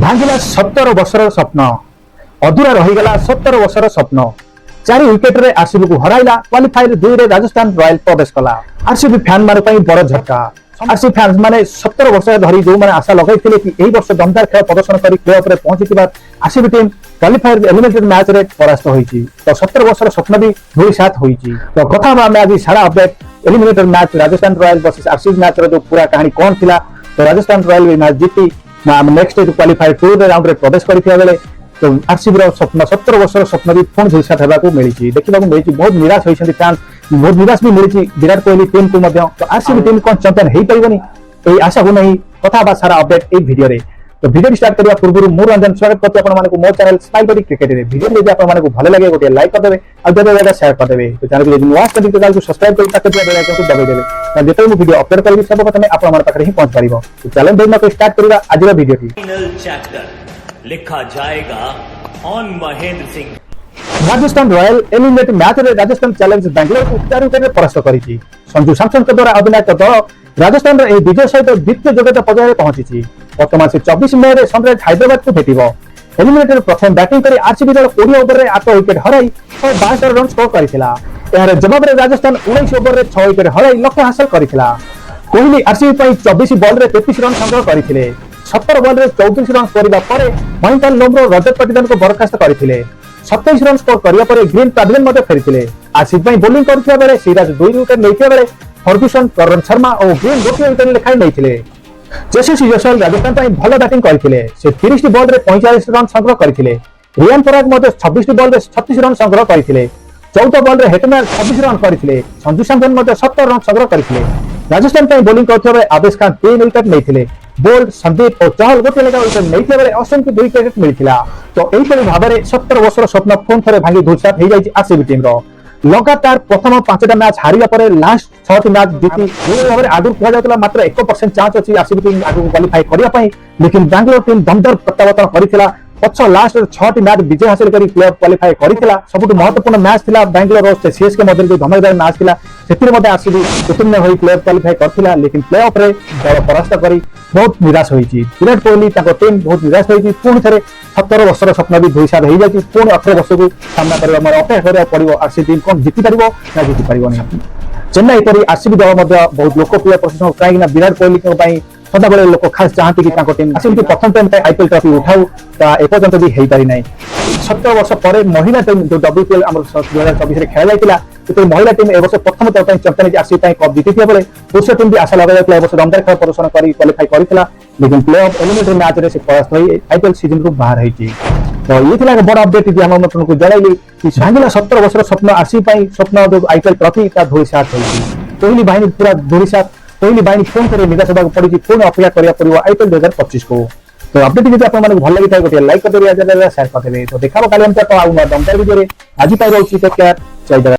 भांगिला 17 वर्षर स्वप्न अधूरा रहीगला 17 वर्षर स्वप्न 4 विकेट रे आरसीबी को हराइला क्वालिफायर 2 रे राजस्थान रॉयल प्रवेश कला आरसीबी फैन मान पई बड़ झटका आरसीबी फैंस माने 17 वर्ष धरी जो माने आशा लगाइथिले कि एही वर्ष दमदार खेल प्रदर्शन करी प्ले ऑफ रे पहुंचीबा RCB team qualifier eliminated match रे परास्त होईची तो 17 वर्षर स्वप्न भी धूଳି साथ होईची तो कथा में आज सारा update eliminated match Rajasthan royal versus RCB match रो जो पूरा कहानी कोन थिला तो राजस्थान रॉयल मैच जीती नेक्स्ट क्वालिफायर 2 राउंड रे प्रवेश करथिया बेले तो आरसीबी रो स्वप्न 17 वर्षर स्वप्न भी पुणी धूଳି साथ हेबाकू मिलिची देखिबाकू मिलिची बहुत निराश होइछन्ती फैंस बहुत निराश भी मिलिची विराट कोहली टीम को मध्य तो आरसीबी टीम कोन चैंपियन हेई परिबनी एई आशा को नहीं कथा बा सारा अपडेट ए वीडियो रे तो वीडियो स्टार्ट करबा पूर्व मु रंजन स्वागत करते आपण माने को मोर चैनल स्माइल बॉडी क्रिकेट रे वीडियो यदि आपण माने को भले लागे गोटे लाइक कर देबे आ जबे बेटा शेयर कर देबे तो चैनल को यदि नुवा करते तो चैनल को सब्सक्राइब कर ताकि बेल आइकन को दबाइ देबे तो जेते मु वीडियो अपलोड करबी सब प्रथमे आपण माने पाखरे ही पहुंच परिबो तो चलो देना को स्टार्ट करबा आज रो वीडियो की फाइनल चैप्टर लिखा जाएगा on Mahendra Singh Rajasthan royal eliminate match रे राजस्थान चैलेंज बेंगलोर को 4 विकेट रे परास्त करिछि संजू सैमसन के द्वारा अधिनायक दल राजस्थान रे विजय सहित द्वितीय योग्यता पर्याय पहुंची वर्तमान से 24 मई रे सनराइज हैदराबाद को भेटिबो एलिमिनेटर प्रथम बैटिंग करी आरसीबी दल 20 ओवर रे 8 विकेट हराई 172 रन स्कोर करिथिला यार जवाब रे राजस्थान 19 ओवर रे 6 विकेट हराई लक्ष्य हासिल करिथिला कोहली आरसीबी पई 24 बॉल रे 33 रन संग्रह करिथिले 17 बॉल रे 34 रन करबा परे मयंकन लोमरो रजत पाटीदार को बरखास्त करिथिले 27 रन स्कोर करिया परे ग्रीन पैविलियन मध्ये फेरिथिले आरसीबी पई बोलिंग करथिया बेले सिराज 2 विकेट लेथिया बेले फर्गुसन करण शर्मा और ग्रीन गोटे विकेट लेखाई नैथिले यशस्वी जयसवाल राजस्थान पई भलो बैटिंग करथिले से 30 बॉल रे 45 रन संग्रह करथिले रियान पराग मध्ये 26 बॉल रे 36 रन संग्रह करथिले 14 बॉल रे हेटनर 26 रन करथिले संजू सैमसन मध्ये 70 रन संग्रह करथिले राजस्थान पई बोलिंग करथिया बेले आदेश खान 3 विकेट नैथिले बोल्ड संदीप और चहल गोटे लेखा विकेट नैथिया बेले अश्विन को 2 विकेट मिलिथिला तो एही परि भाबरे 17 वर्षर स्वप्न फोन थरे भांगी धूलसात हे जाईची आरसीबी टीम रो लगातार प्रथम 5टा मैच हारिया परे लास्ट 6टी मैच जीती जो भाबरे आगु कहा जातला मात्र 1% चांस अछि आरसीबी टीम आगु क्वालिफाई करिया पई लेकिन बेंगलोर टीम दमदार प्रत्यावर्तन करिथिला पछ लास्ट 6टी मैच विजय हासिल करी प्ले ऑफ क्वालिफाई करिथिला सबुठ महत्वपूर्ण मैच थिला बेंगलोर और सीएसके मध्ये जो धमाकेदार मैच थिला सेतिर मध्ये आरसीबी उत्तीर्ण होई प्ले ऑफ क्वालिफाई करथिला लेकिन प्ले ऑफ रे दल परास्त करी बहुत निराश होईची विराट कोहली ताको टीम बहुत निराश होईची पुणी थरे 17 वर्षर स्वप्न भी धूଳି साथ हो जाती पुणी 18 वर्ष को सामना करबा मोर अपेक्षा करिया पड़िबो आरसीबी टीम कोन जीति परिबो ना जीति परिबो नहीं चेन्नई परी आरसीबी दल मध्ये बहुत लोकप्रिय प्रशंसक काई ना विराट कोहली को पई सदा बेले लोक खास चाहती कि ताको टीम आरसीबी प्रथम टाइम पे आईपीएल ट्रॉफी उठाऊ ता एपर्यंत भी हेई पारि नै 17 वर्ष परे महिला टीम जो डब्ल्यूपीएल हमर 2024 रे खेला जायतिला तो महिला टीम ए वर्ष प्रथम तौर पे चैंपियन आरसीबी पई कप जीतिथिया बेले पुरुष टीम भी आशा लगा जायतिला ए वर्ष दमदार खेल प्रदर्शन करी क्वालिफाई करिथिला लेकिन प्ले ऑफ एलिमिनेटर मैच रे से परास्त होई आईपीएल सीजन रो बाहर हेची तो ये थिला बड़ अपडेट जे हम तुमको जणाइली कि भांगिला 17 वर्षर स्वप्न आरसीबी पई स्वप्न जो आईपीएल ट्रॉफी ता धूଳି साथ होई कोहली बाहिनी पूरा धूଳି साथ कोहली बाहिनी फोन करे निराश होबाक पड़ी पुणी अपेक्षा करिया पड़िबो आईपीएल 2025 को तो अपडेट यदि आपन माने भल लागि थाय गोटे लाइक कर देबे आ शेयर कर देबे तो देखाबो काली हम तो आउ दमदार वीडियो रे आज पाइ रहउची टेक केयर जय जगन्नाथ।